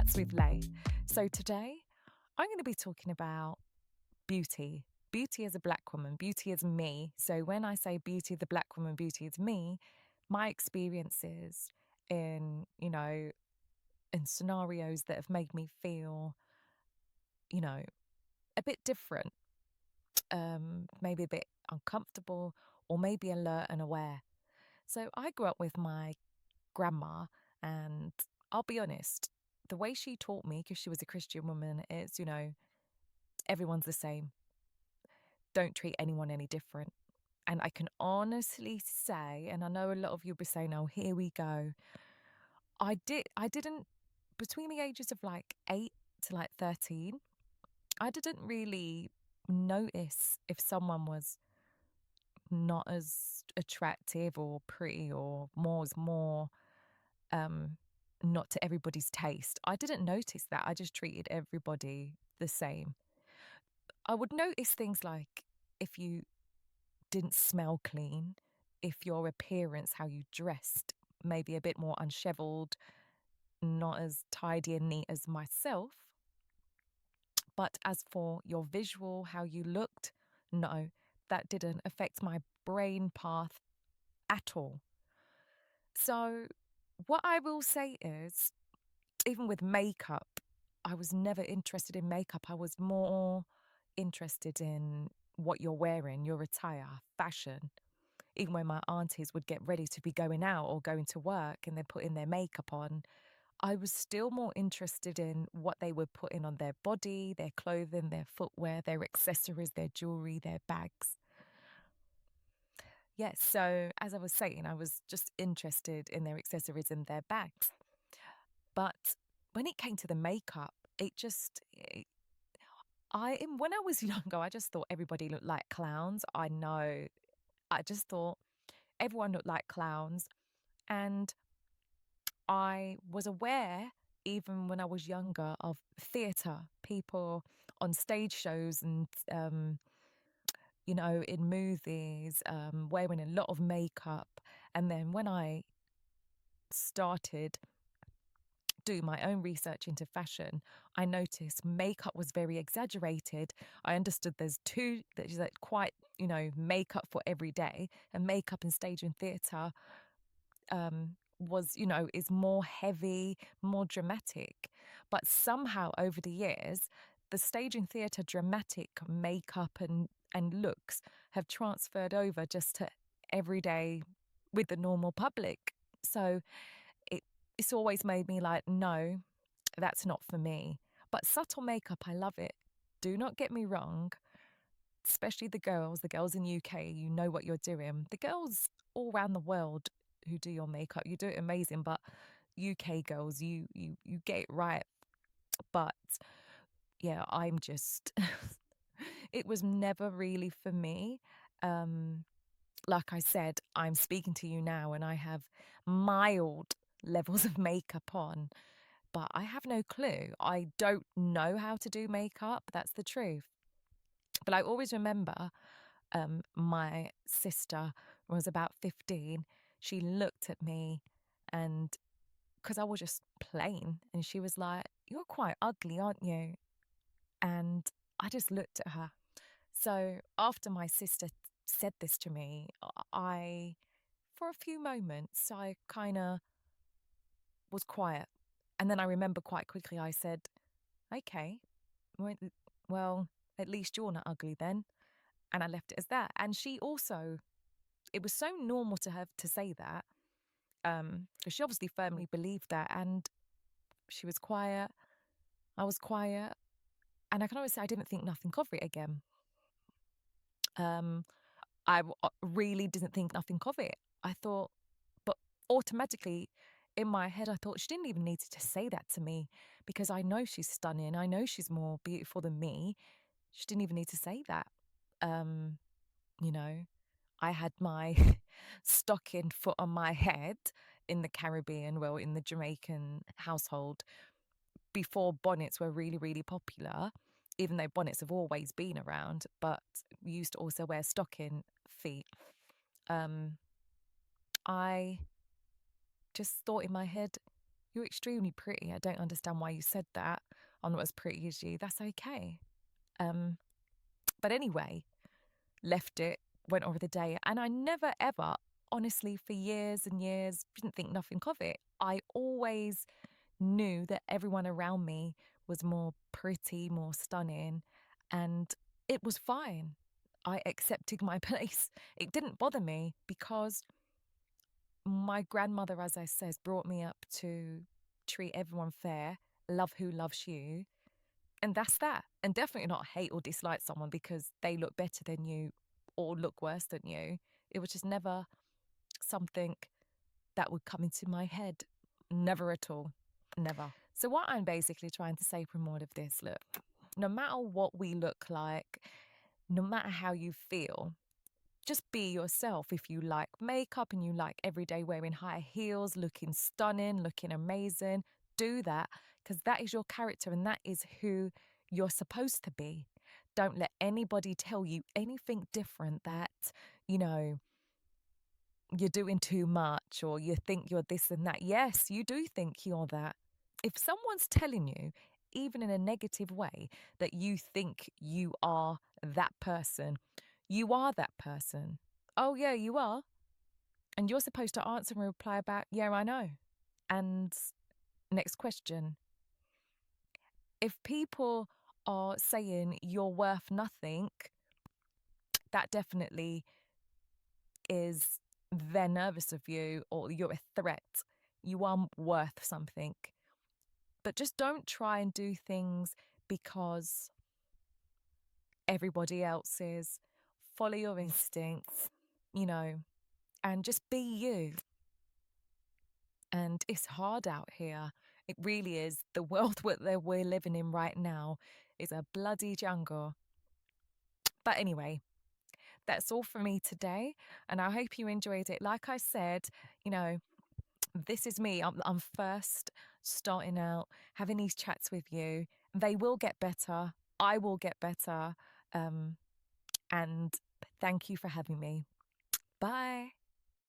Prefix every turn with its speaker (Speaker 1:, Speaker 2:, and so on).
Speaker 1: Chats with Lay. So today I'm going to be talking about beauty. Beauty as a black woman, beauty as me. So when I say beauty, the black woman, beauty is me, my experiences in scenarios that have made me feel, you know, a bit different, maybe a bit uncomfortable, or maybe alert and aware. So I grew up with my grandma, and I'll be honest, the way she taught me, because she was a Christian woman, is, everyone's the same. Don't treat anyone any different. And I can honestly say, and I know a lot of you'll be saying, oh, here we go. I didn't, between the ages of like 8 to like 13, I didn't really notice if someone was not as attractive or pretty or more um not to everybody's taste. I didn't notice that. I just treated everybody the same. I would notice things like if you didn't smell clean, if your appearance, how you dressed, maybe a bit more unsheveled, not as tidy and neat as myself. But as for your visual, how you looked, no, that didn't affect my brain path at all. So, what I will say is, even with makeup, I was never interested in makeup. I was more interested in what you're wearing, your attire, fashion. Even when my aunties would get ready to be going out or going to work and they're putting their makeup on, I was still more interested in what they were putting on their body, their clothing, their footwear, their accessories, their jewelry, their bags. Yes, so as I was saying, I was just interested in their accessories and their bags. But when it came to the makeup, when I was younger, I just thought everybody looked like clowns. I know. I just thought everyone looked like clowns. And I was aware, even when I was younger, of theatre, people on stage shows and, in movies, wearing a lot of makeup. And then when I started doing my own research into fashion, I noticed makeup was very exaggerated. I understood there's like quite, makeup for every day, and makeup in stage and theatre is more heavy, more dramatic. But somehow over the years, the stage and theatre dramatic makeup and looks have transferred over just to everyday with the normal public. So it's always made me like, no, that's not for me. But subtle makeup, I love it. Do not get me wrong, especially the girls in UK, you know what you're doing. The girls all around the world who do your makeup, you do it amazing, but UK girls, you get it right. But yeah, I'm just it was never really for me. Um like I said, I'm speaking to you now and I have mild levels of makeup on, but I have no clue. I don't know how to do makeup. That's the truth. But I always remember my sister was about 15. She looked at me and because I was just plain, and she was like, "You're quite ugly, aren't you?" And I just looked at her. So after my sister said this to me, for a few moments, I kind of was quiet. And then I remember quite quickly, I said, "Okay, well, well, at least you're not ugly then." And I left it as that. And she also, it was so normal to her to say that, 'cause she obviously firmly believed that. And she was quiet, I was quiet, and I can always say I didn't think nothing of it again. Um, really didn't think nothing of it. I thought, but automatically in my head, I thought she didn't even need to say that to me because I know she's stunning. I know she's more beautiful than me. She didn't even need to say that. Um, you know, I had my stocking foot on my head in the Caribbean, well, in the Jamaican household before bonnets were really, really popular, even though bonnets have always been around, but we used to also wear stocking feet. Um, I just thought in my head, You're extremely pretty. I don't understand why you said that. I'm not as pretty as you. That's okay. But anyway, left it, went on with the day. And I never, ever, honestly, for years and years, didn't think nothing of it. I always knew that everyone around me was more pretty, more stunning, and it was fine. I accepted my place. It didn't bother me because my grandmother, as I says, brought me up to treat everyone fair, love who loves you, and that's that. And definitely not hate or dislike someone because they look better than you or look worse than you. It was just never something that would come into my head. Never at all. Never. So what I'm basically trying to say from all of this, look, no matter what we look like, no matter how you feel, just be yourself. If you like makeup and you like every day wearing high heels, looking stunning, looking amazing, do that because that is your character and that is who you're supposed to be. Don't let anybody tell you anything different that, you know, you're doing too much or you think you're this and that. Yes, you do think you're that. If someone's telling you, even in a negative way, that you think you are that person, you are that person. Oh, yeah, you are. And you're supposed to answer and reply back, yeah, I know. And next question. If people are saying you're worth nothing, that definitely is they're nervous of you or you're a threat. You are worth something. But just don't try and do things because everybody else is. Follow your instincts, and just be you. And it's hard out here. It really is. The world that we're living in right now is a bloody jungle. But anyway, that's all for me today. And I hope you enjoyed it. Like I said, this is me. I'm first starting out having these chats with you. They will get better. I will get better. And thank you for having me. Bye.